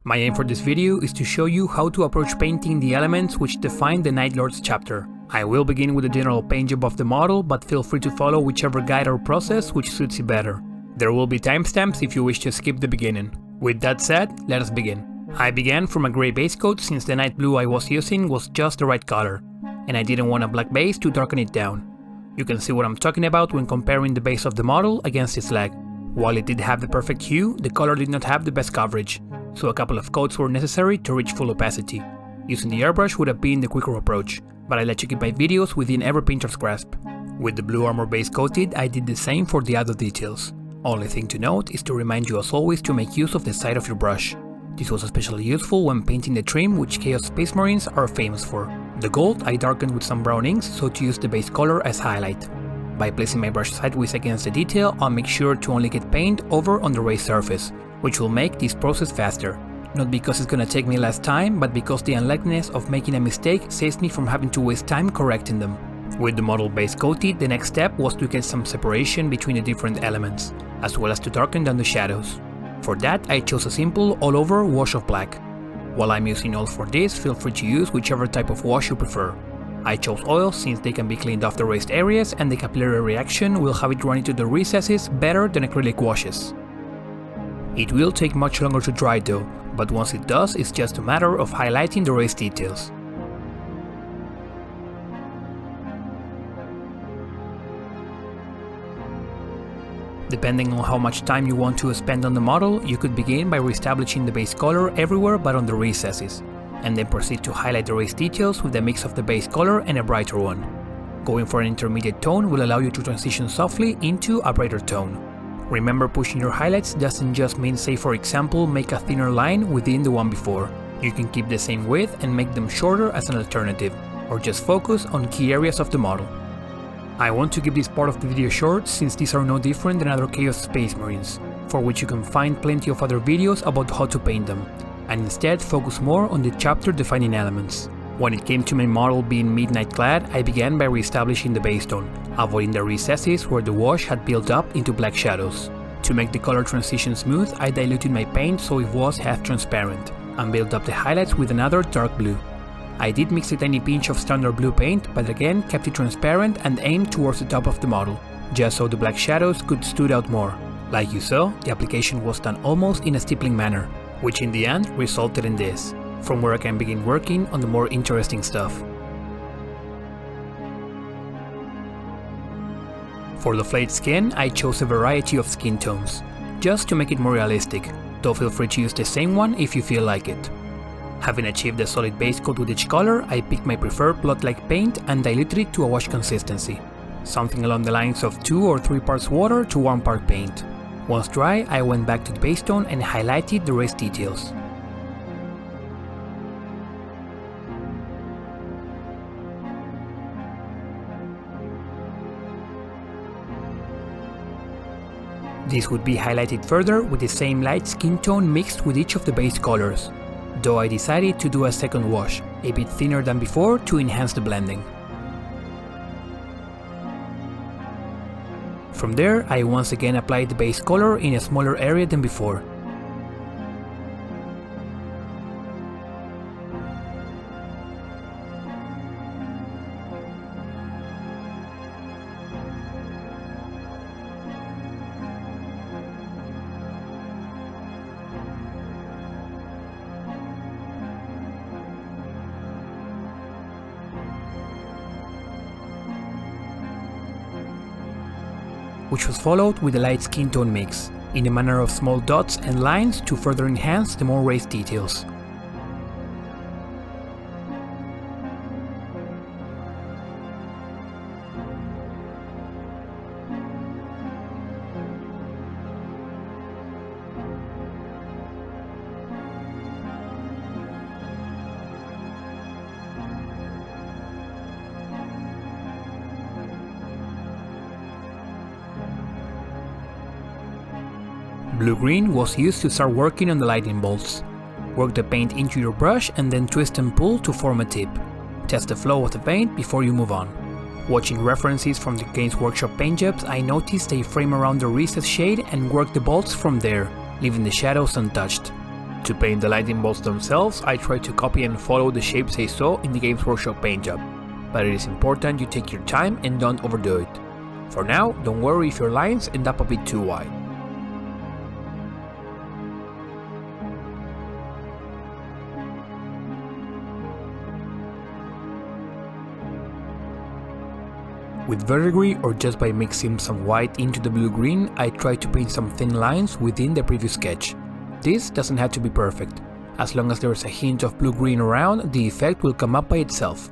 My aim for this video is to show you how to approach painting the elements which define the Night Lord's chapter. I will begin with a general paint job of the model, but feel free to follow whichever guide or process which suits you better. There will be timestamps if you wish to skip the beginning. With that said, let us begin. I began from a grey base coat since the night blue I was using was just the right color, and I didn't want a black base to darken it down. You can see what I'm talking about when comparing the base of the model against its leg. While it did have the perfect hue, the color did not have the best coverage, so a couple of coats were necessary to reach full opacity. Using the airbrush would have been the quicker approach, but I let you keep my videos within every painter's grasp. With the blue armor base coated, I did the same for the other details. Only thing to note is to remind you as always to make use of the side of your brush. This was especially useful when painting the trim which Chaos Space Marines are famous for. The gold I darkened with some brown inks so to use the base color as highlight. By placing my brush sideways against the detail, I'll make sure to only get paint over on the raised surface, which will make this process faster. Not because it's gonna take me less time, but because the unlikeliness of making a mistake saves me from having to waste time correcting them. With the model base coated, the next step was to get some separation between the different elements, as well as to darken down the shadows. For that, I chose a simple all-over wash of black. While I'm using oils for this, feel free to use whichever type of wash you prefer. I chose oils since they can be cleaned off the raised areas and the capillary reaction will have it run into the recesses better than acrylic washes. It will take much longer to dry though, but once it does, it's just a matter of highlighting the raised details. Depending on how much time you want to spend on the model, you could begin by reestablishing the base color everywhere but on the recesses, and then proceed to highlight the raised details with a mix of the base color and a brighter one. Going for an intermediate tone will allow you to transition softly into a brighter tone. Remember, pushing your highlights doesn't just mean, say for example, make a thinner line within the one before. You can keep the same width and make them shorter as an alternative, or just focus on key areas of the model. I want to keep this part of the video short since these are no different than other Chaos Space Marines, for which you can find plenty of other videos about how to paint them, and instead focus more on the chapter defining elements. When it came to my model being midnight clad, I began by reestablishing the base tone, avoiding the recesses where the wash had built up into black shadows. To make the color transition smooth, I diluted my paint so it was half transparent, and built up the highlights with another dark blue. I did mix a tiny pinch of standard blue paint, but again kept it transparent and aimed towards the top of the model, just so the black shadows could stand out more. Like you saw, the application was done almost in a stippling manner, which in the end resulted in this, from where I can begin working on the more interesting stuff. For the flayed skin, I chose a variety of skin tones, just to make it more realistic, though feel free to use the same one if you feel like it. Having achieved a solid base coat with each color, I picked my preferred blood-like paint and diluted it to a wash consistency, something along the lines of 2 or 3 parts water to 1 part paint. Once dry, I went back to the base tone and highlighted the raised details. This would be highlighted further with the same light skin tone mixed with each of the base colors, though I decided to do a second wash, a bit thinner than before to enhance the blending. From there, I once again applied the base color in a smaller area than before. Which was followed with a light skin tone mix, in a manner of small dots and lines to further enhance the more raised details. Blue-green was used to start working on the lightning bolts. Work the paint into your brush and then twist and pull to form a tip. Test the flow of the paint before you move on. Watching references from the Games Workshop paint jobs, I noticed they frame around the recessed shade and work the bolts from there, leaving the shadows untouched. To paint the lightning bolts themselves, I try to copy and follow the shapes I saw in the Games Workshop paint job, but it is important you take your time and don't overdo it. For now, don't worry if your lines end up a bit too wide. With verdigris or just by mixing some white into the blue-green, I try to paint some thin lines within the previous sketch. This doesn't have to be perfect. As long as there is a hint of blue-green around, the effect will come up by itself.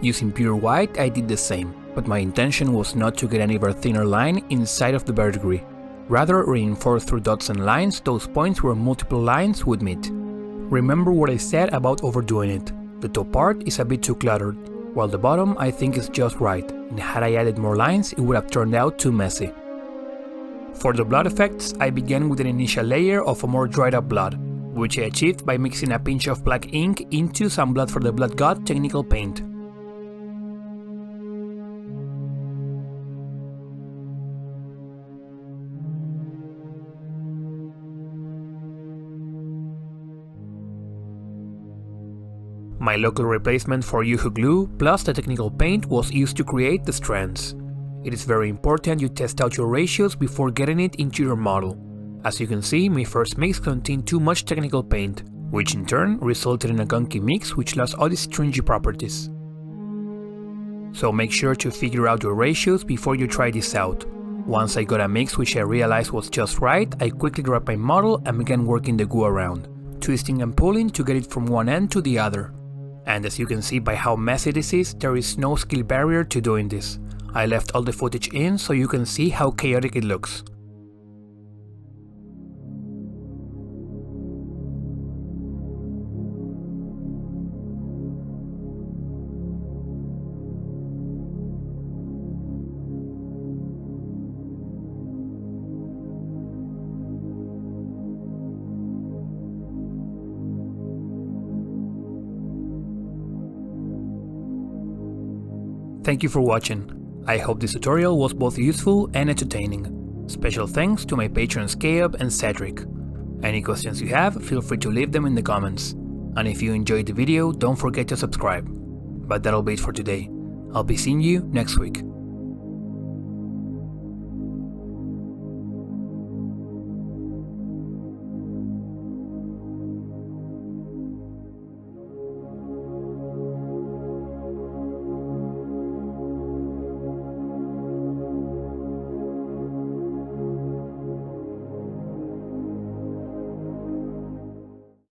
Using pure white, I did the same, but my intention was not to get an ever thinner line inside of the verdigris. Rather, reinforce through dots and lines those points where multiple lines would meet. Remember what I said about overdoing it. The top part is a bit too cluttered, while the bottom I think is just right, and had I added more lines it would have turned out too messy. For the blood effects, I began with an initial layer of a more dried up blood, which I achieved by mixing a pinch of black ink into some Blood for the Blood God technical paint. My local replacement for Yuhu glue plus the technical paint was used to create the strands. It is very important you test out your ratios before getting it into your model. As you can see, my first mix contained too much technical paint, which in turn resulted in a gunky mix which lost all its stringy properties. So make sure to figure out your ratios before you try this out. Once I got a mix which I realized was just right, I quickly grabbed my model and began working the glue around, twisting and pulling to get it from one end to the other. And as you can see by how messy this is, there is no skill barrier to doing this. I left all the footage in so you can see how chaotic it looks. Thank you for watching. I hope this tutorial was both useful and entertaining. Special thanks to my patrons Caleb and Cedric. Any questions you have, feel free to leave them in the comments. And if you enjoyed the video, don't forget to subscribe. But that'll be it for today. I'll be seeing you next week.